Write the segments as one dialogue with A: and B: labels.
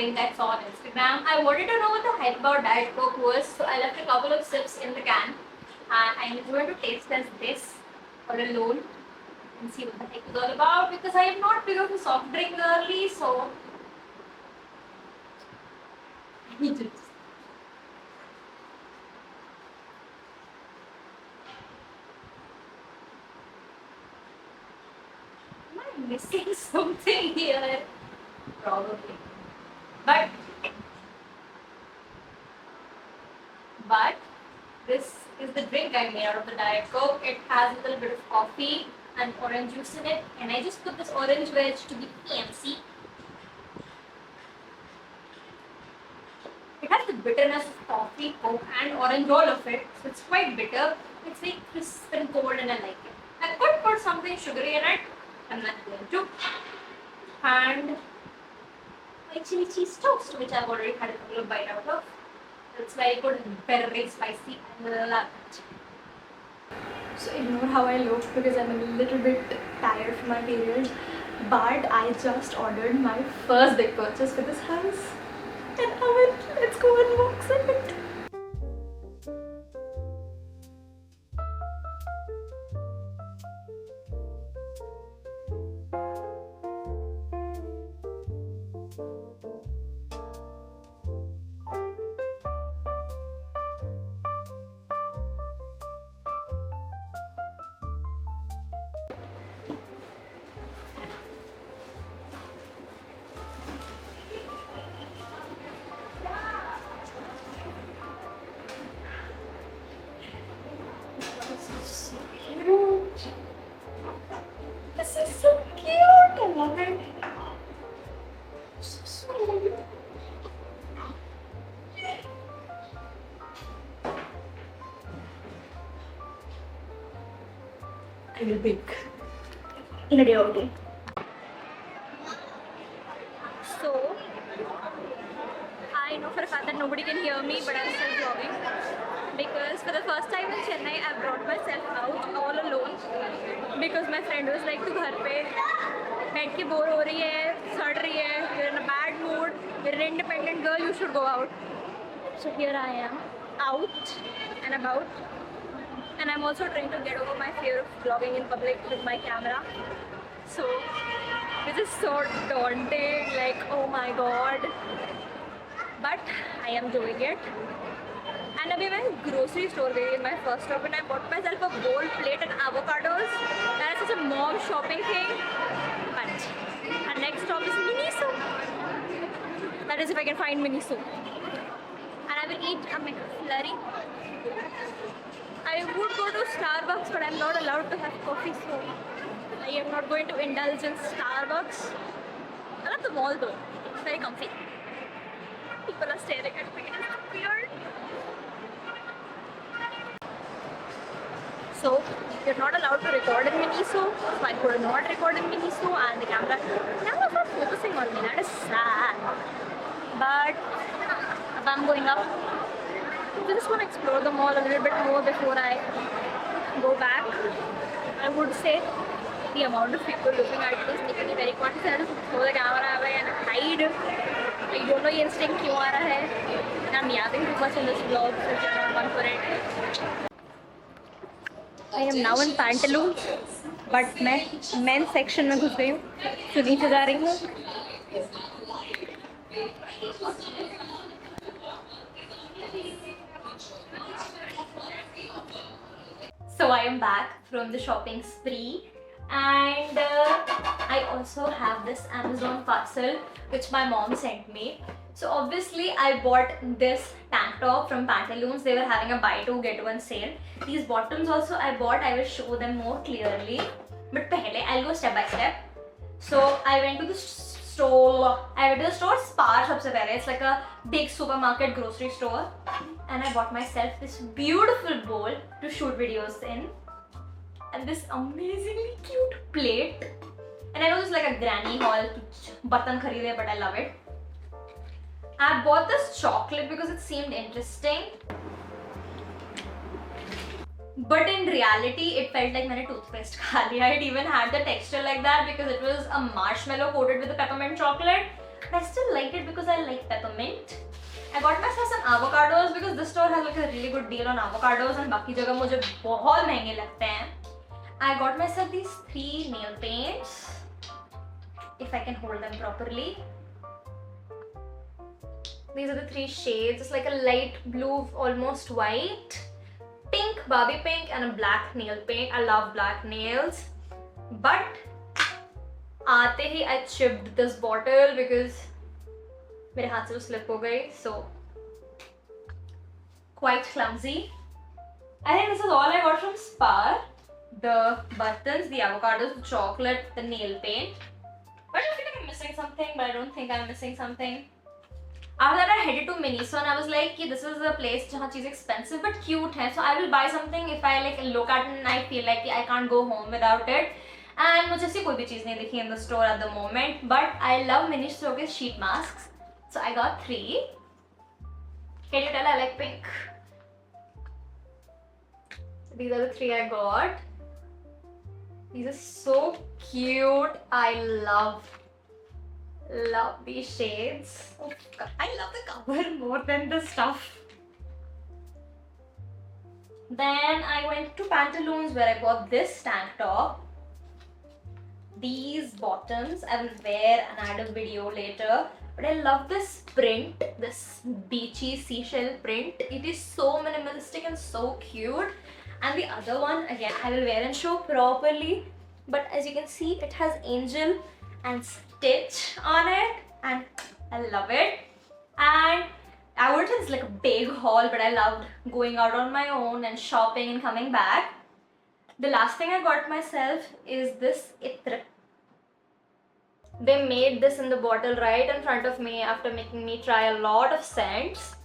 A: drink I saw on Instagram. I wanted to know what the hype about Diet Coke was, so I left a couple of sips in the can. And I'm going to taste test this all alone and see what the heck it's all about, because I am not big of a soft drink girly, so I need to. Am I missing something here? Probably. But but this is the drink I made out of the Diet Coke. It has a little bit of coffee and orange juice in it, and I just put this orange wedge to be fancy. It has the bitterness of coffee, Coke, and orange, all of it, so it's quite bitter. It's very crisp and cold, and I like it. I could put something sugary in it. I'm not going to. And my chili cheese toast, which I've already had a couple of bites out of. It's very good and very spicy. I love it. So ignore how I look because I'm a little bit tired from my period. But I just ordered my first big purchase for this house. And let's go unbox it. This is so cute. I love it. So sweet. I will bake in a day or two. So, I know for a fact that nobody can hear me, but I'm still vlogging. Because for the first time in Chennai, I brought myself out all alone. Because my friend was like, "तू घर पे बैठ के bore हो रही है, सड़ रही है, you're in a bad mood, you're an independent girl, you should go out." So here I am, out and about. And I'm also trying to get over my fear of vlogging in public with my camera. So, which is so daunting, like, oh my god. But I am doing it. And abhi main grocery store gayi in my first stop, and I bought myself a bowl, plate and avocados. That is such a mom shopping thing. But our next stop is Miniso. That is if I can find Miniso. And I will eat a McFlurry. I would go to Starbucks, but I'm not allowed to have coffee, so I am not going to indulge in Starbucks. I love the mall though. It's very comfy. People are staring at me. It is so weird. So, you're not allowed to record in Miniso, so I could not record in Miniso, and the camera was not focusing on me. That is sad. But if I'm going up, I just want to explore the mall a little bit more before I go back. I would say the amount of people looking at it is making me very conscious. I just throw the camera away and hide. I don't know ये instinct क्यों आ रहा है. And I'm yapping too much in this vlog, so you're not one for it. I am now in Pantaloons, but मैं men's section में घुस गई हूँ, तो नीचे जा रही हूँ. So I am back from the shopping spree, and I also have this Amazon parcel which my mom sent me. So obviously I bought this tank top from Pantaloons. They were having a buy two get one sale. These bottoms also I bought. I will show them more clearly. But pehle I'll go step by step. So I went to the store. Spar sabse pehle. It's like a big supermarket grocery store. And I bought myself this beautiful bowl to shoot videos in. And this amazingly cute plate. And I know this is like a granny haul. Batan kharide, but I love it. I bought this chocolate because it seemed interesting. But in reality, it felt like मैंने toothpaste खा लिया. It even had the texture like that because it was a marshmallow coated with a peppermint chocolate. I still like it because I like peppermint. I got myself some avocados because this store has like a really good deal on avocados and बाकी जगह मुझे बहुत महंगे लगते हैं. I got myself these 3 nail paints, if I can hold them properly. These are the 3 shades. It's like a light blue, almost white, pink, Barbie pink, and a black nail paint. I love black nails, but आते ही I chipped this bottle because मेरे हाथ से वो slip हो गई, so quite clumsy. I think this is all I got from Spar. The buttons, the avocados, the chocolate, the nail paint. But I feel like I'm missing something, but I don't think I'm missing something. After that, I headed to Miniso and I was like, this is a place जहाँ चीज़ expensive but cute है, so I will buy something if I like look at it and I feel like I can't go home without it. And मुझे ऐसी कोई भी चीज़ नहीं दिखी in the store at the moment, but I love Miniso के sheet masks, so I got 3. Can you tell I like pink? These are the 3 I got. These are so cute. I love these shades. Oh, I love the cover more than the stuff. Then I went to Pantaloons where I bought this tank top, these bottoms. I will wear and add a video later. But I love this print, this beachy seashell print. It is so minimalistic and so cute. And the other one, again, I will wear and show properly. But as you can see, it has angel and stitch on it. And I love it. And I wouldn't say it's like a big haul, but I loved going out on my own and shopping and coming back. The last thing I got myself is this Itra. They made this in the bottle right in front of me after making me try a lot of scents.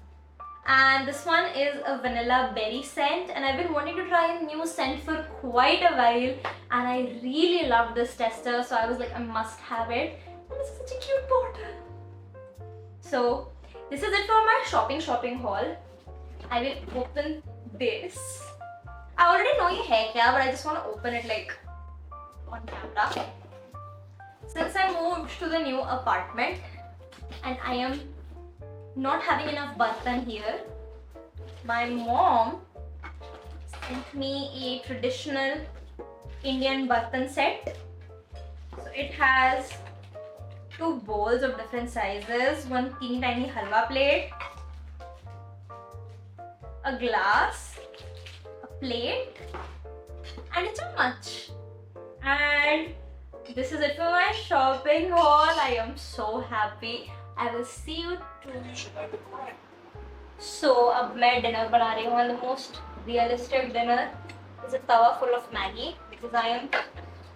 A: And this one is a vanilla berry scent, and I've been wanting to try a new scent for quite a while, and I really love this tester, so I was like, I must have it. And this is such a cute bottle. So this is it for my shopping haul. I will open this. I already know ये है क्या, but I just want to open it like on camera. Since I moved to the new apartment and I am not having enough bartan here, my mom sent me a traditional Indian bartan set. So it has 2 bowls of different sizes, one teeny tiny halwa plate, a glass, a plate, and a chammach. And this is it for my shopping haul. I am so happy. I will see you too. So, अब मैं dinner बना रही हूँ, and the most realistic dinner is a tawa full of Maggi because I am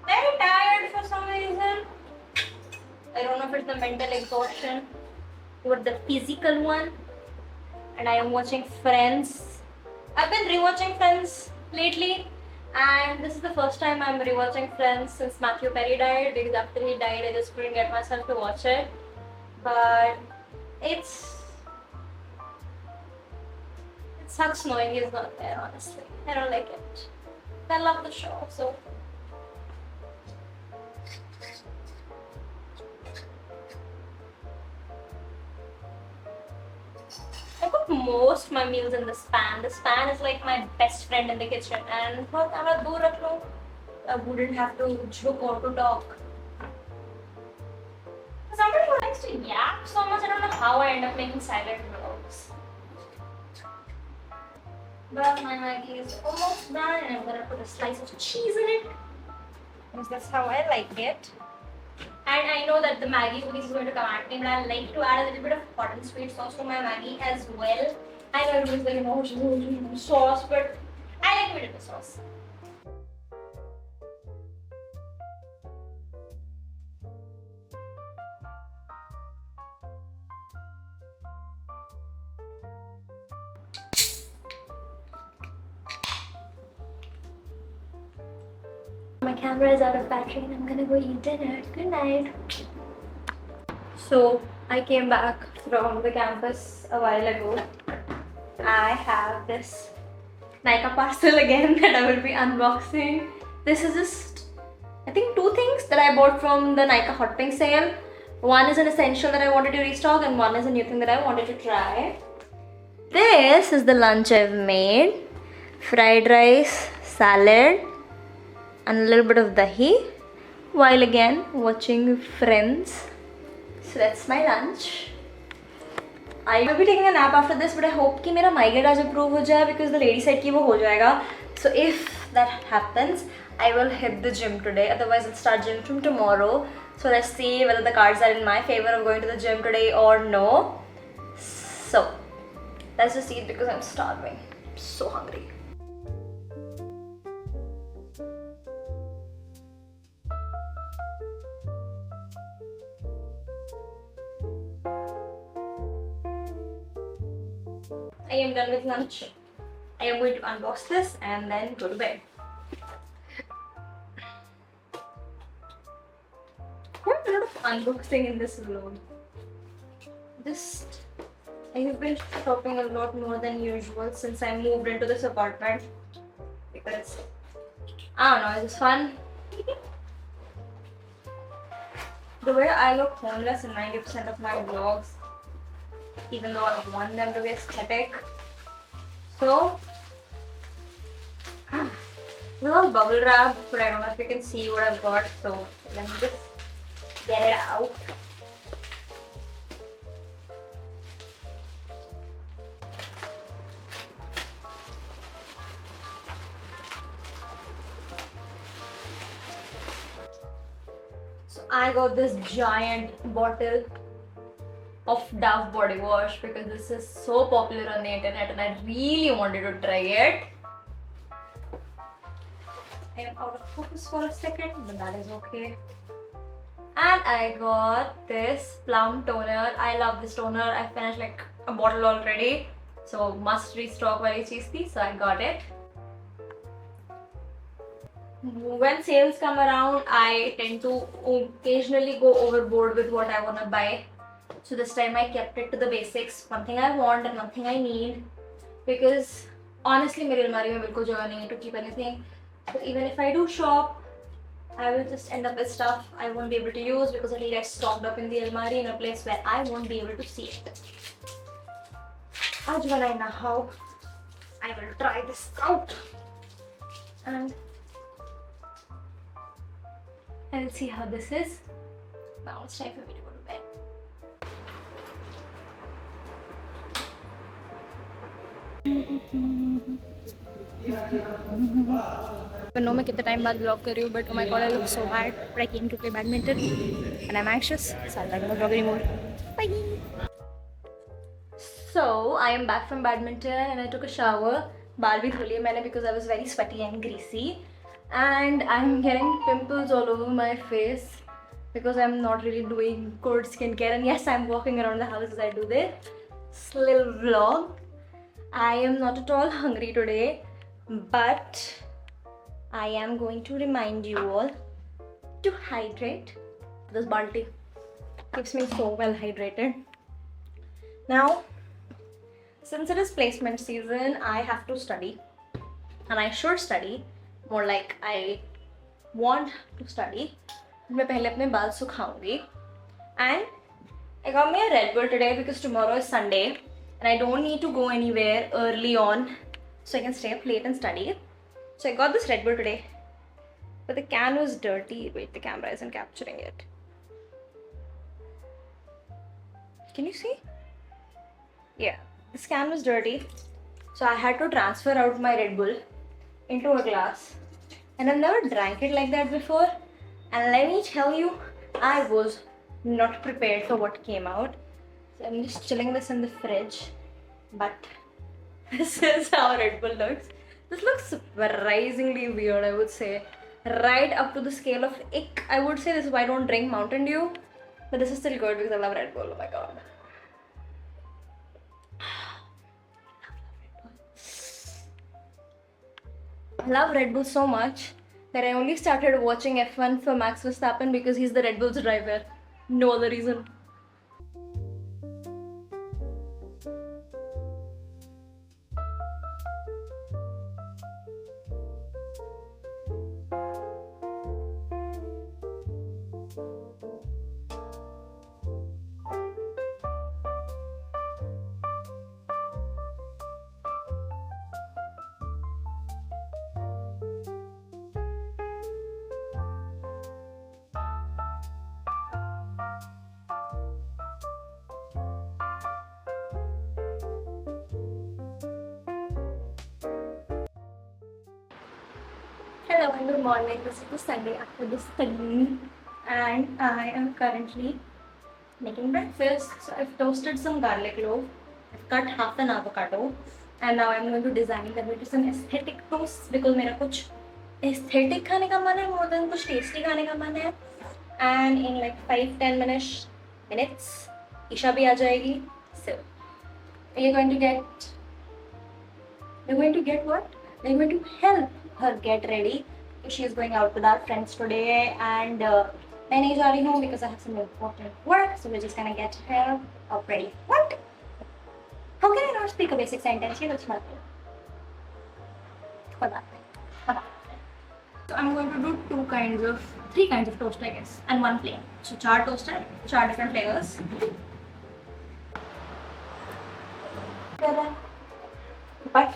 A: very tired for some reason. I don't know if it's the mental exhaustion or the physical one. And I am watching Friends. I've been rewatching Friends lately, and this is the first time I'm rewatching Friends since Matthew Perry died, because after he died I just couldn't get myself to watch it. But it sucks knowing he's not there, honestly. I don't like it. I love the show, so. I cook most of my meals in this pan. This pan is like my best friend in the kitchen, and I wouldn't have to joke or to talk. Somebody who likes to yap so much, I don't know how I end up making silent vlogs. But my Maggi is almost done, and I'm gonna put a slice of cheese in it because that's how I like it. And I know that the Maggi cookies is going to come at me, but I like to add a little bit of hot and sweet sauce to my Maggi as well. I know everyone's like, no, sauce, but I like a bit of the sauce. My camera is out of battery and I'm gonna go eat dinner. Good night. So I came back from the campus a while ago. I have this Nykaa parcel again that I will be unboxing. This is just, I think, 2 things that I bought from the Nykaa Hot Pink sale. One is an essential that I wanted to restock, and one is a new thing that I wanted to try. This is the lunch I've made. Fried rice, salad, and a little bit of dahi. While again watching Friends. So that's my lunch. I will be taking a nap after this, but I hope कि मेरा migrate आज approve हो जाए because the lady said कि वो हो जाएगा. So if that happens, I will hit the gym today. Otherwise, I'll start gym from tomorrow. So let's see whether the cards are in my favor of going to the gym today or no. So let's just eat because I'm starving. I'm so hungry. I am done with lunch. I am going to unbox this and then go to bed. Quite a lot of unboxing in this vlog. I have been shopping a lot more than usual since I moved into this apartment because I don't know, it's fun. The way I look homeless in 90% of my vlogs, even though I want them to be aesthetic. So, this was bubble wrap, but I don't know if you can see what I've got. So, let me just get it out. So, I got this giant bottle of Dove body wash because this is so popular on the internet and I really wanted to try it. I am out of focus for a second, but that is okay. And I got this plum toner. I love this toner. I finished like a bottle already, so must restock wali cheez thi, so I got it. When sales come around, I tend to occasionally go overboard with what I want to buy. So this time I kept it to the basics. One thing I want and one thing I need. Because honestly, मेरी अलमारी में बिल्कुल जगह नहीं है to keep anything. So even if I do shop, I will just end up with stuff I won't be able to use because it will get stocked up in the almari in a place where I won't be able to see it. आज when I know how, I will try this out. And I will see how this is. Now it's time for me to go to bed. I don't know मैं कितने time बाद vlog कर रही हूँ, but oh my god, I look so bad. But I came to play badminton and I'm anxious, so I'm not gonna vlog anymore. Bye. So I am back from badminton and I took a shower. बाल भी धो लिए मैंने because I was very sweaty and greasy, and I'm getting pimples all over my face because I'm not really doing good skincare. And yes, I'm walking around the house as I do this little vlog. I am not at all hungry today, but I am going to remind you all to hydrate. This balti keeps me so well hydrated. Now, since it is placement season, I have to study, and I should study. More like I want to study. मैं पहले अपने बाल सुखाऊंगी. And I got me a Red Bull today because tomorrow is Sunday and I don't need to go anywhere early on, so I can stay up late and study. So I got this Red Bull today, but the can was dirty. Wait, the camera isn't capturing it. Can you see? Yeah, this can was dirty, so I had to transfer out my Red Bull into a glass, and I've never drank it like that before. And let me tell you, I was not prepared for what came out. So I'm just chilling this in the fridge, but this is how Red Bull looks. This looks surprisingly weird, I would say. Right up to the scale of ick, I would say this is why I don't drink Mountain Dew. But this is still good because I love Red Bull, oh my god. I love Red Bull so much that I only started watching F1 for Max Verstappen because he's the Red Bull's driver. No other reason. Hello and good morning. This is the Sunday after the study, and I am currently making breakfast. So I've toasted some garlic loaf, I've cut half an avocado, and now I'm going to design them into some aesthetic toasts because मेरा कुछ aesthetic खाने का मन है more than कुछ tasty खाने का मन है. And in like 5-10 minutes, Isha भी आ जाएगी. So you're going to get. You're going to get what? We're going to help her get ready. She is going out with our friends today, and मैं नहीं जा रही हूँ because I have some important work. So we're just gonna get her up ready. What? How can I not speak a basic sentence? ये तो अच्छा लगता है. कोई बात नहीं. So I'm going to do three kinds of toast, I guess, and one plain. So चार toaster, चार different flavors. But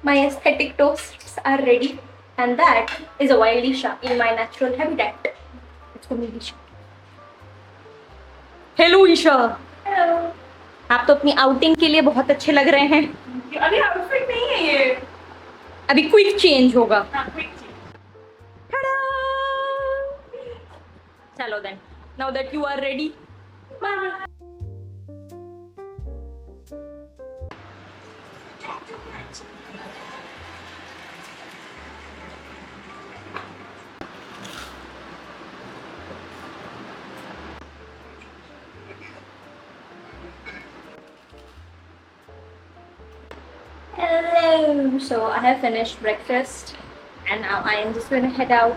A: my aesthetic toasts are ready, and that is a wild Isha in my natural habitat. Let's go meet Isha. Hello Isha. Hello. आप तो अपनी outing के लिए बहुत अच्छे लग रहे हैं.
B: अभी आउटफिट नहीं है ये.
A: अभी क्विक चेंज होगा. Ta-da! चलो then. Now that you are ready. Bye. Hello! So I have finished breakfast and now I am just going to head out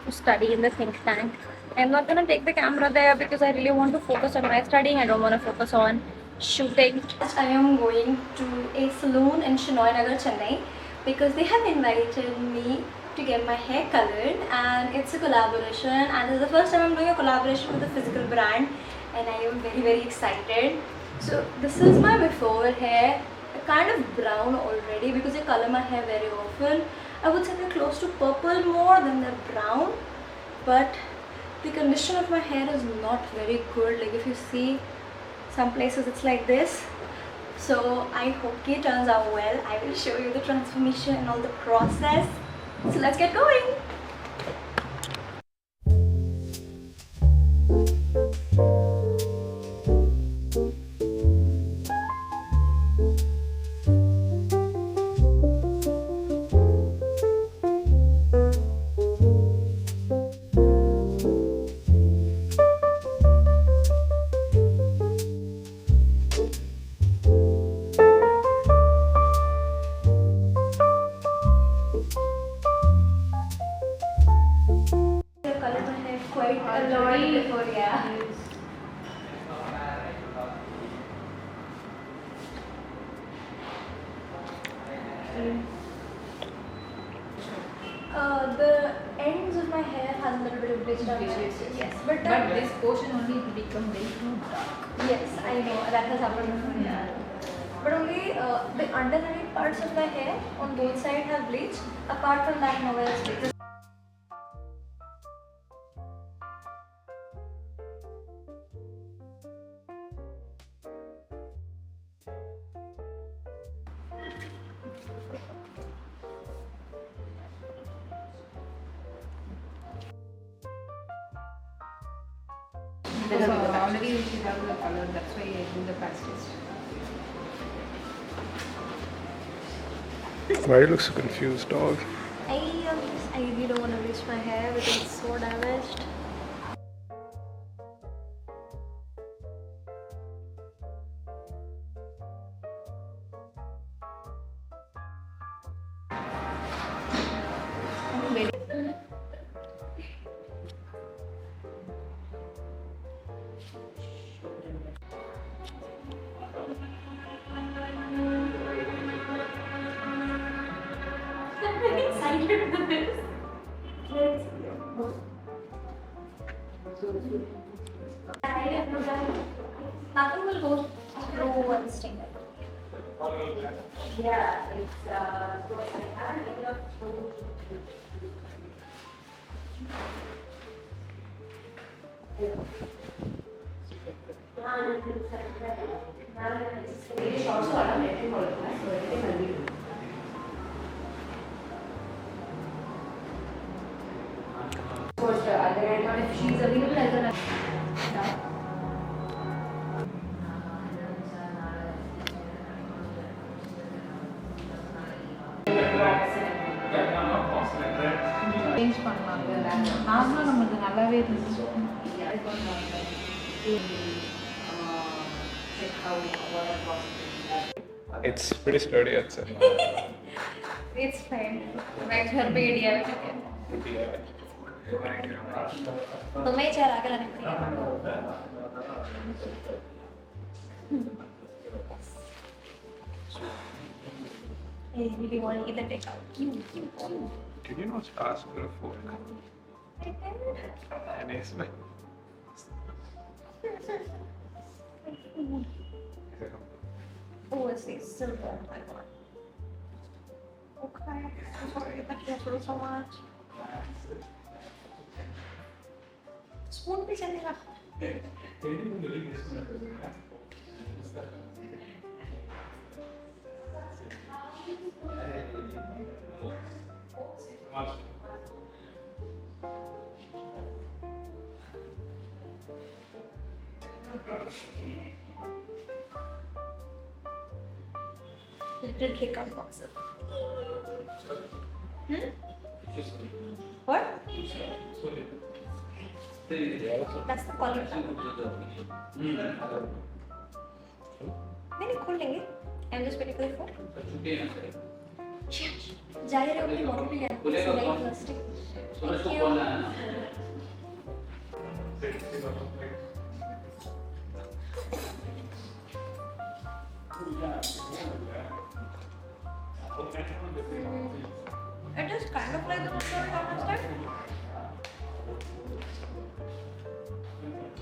A: to study in the think tank. I'm not going to take the camera there because I really want to focus on my studying. I don't want to focus on shooting. I am going to a salon in Shenoy Nagar, Chennai because they have invited me to get my hair colored, and it's a collaboration, and this is the first time I'm doing a collaboration with a physical brand, and I am very excited. So this is my before hair. Kind of brown already because I color my hair very often. I would say they're close to purple more than they're brown, but the condition of my hair is not very good. Like if you see some places it's like this. So I hope it turns out well. I will show you the transformation and all the process. So let's get going. Quite a lot before, yeah. The ends of my hair has a little bit of bleach on it. Yes, but
B: this portion only become very dark.
A: Yes, I know that has happened before. Yeah. But only the underlying parts of my hair on both sides have bleach. Apart from that, nowhere else bleach.
B: Because already we should have the color, that's why I do the patch test.
C: Why you look so confused, dog?
A: I really don't want to bleach my hair because it's so damaged. I'm very excited for this. Nothing will go through one stinger. Yeah,
B: நார்மலாக நம்மளுக்கு நல்லாவே இருந்துச்சு.
C: It's pretty sturdy, I'd say.
A: It's fine. मैं घर पे India में ठीक है. तो मैं चाह रहा करने के लिए. I really want to eat the takeout.
C: Did you not ask for a fork? And it's like,
A: Oh, it's so good. I want. Okay. I'm sorry, but thank you so much. Spoon भी चलेगा. Little takeout boxes. What? That's the color. नहीं खोल लेंगे. I'm just waiting for the phone. जाहिर है अपनी body पे है. Very plastic. Thank you. It is kind of like the McDonald's type,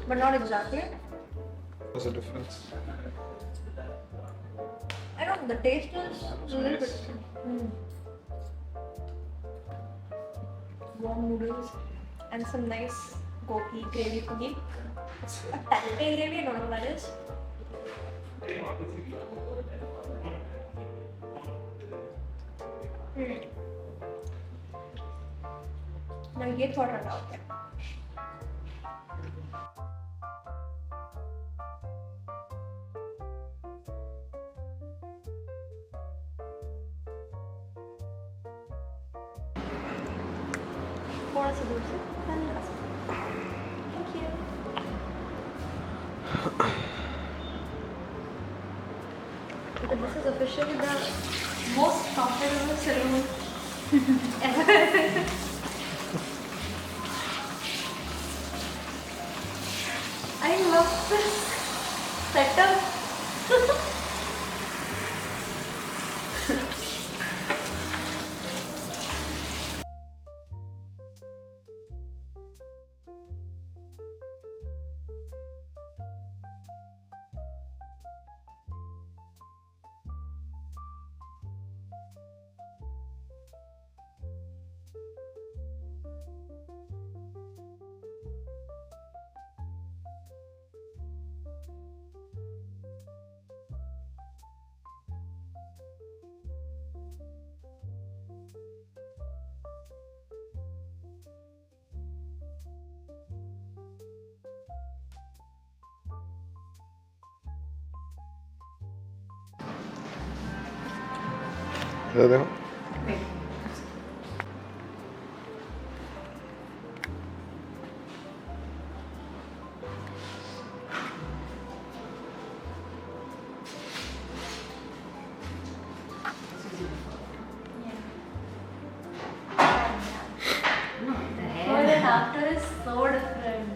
A: but not exactly.
C: what's the difference?
A: I don't know, the taste is a little bit different. Warm noodles and some nice gobi gravy for me. It's a tempeh gravy, I don't know what that is. Now ये थोड़ा ठंडा हो गया. थोड़ा सा दूर से हल्का सा. Thank you. But this is officially the most comfortable saloon ever. I love this setup.
C: इधर देखो.
A: Before and after is so different.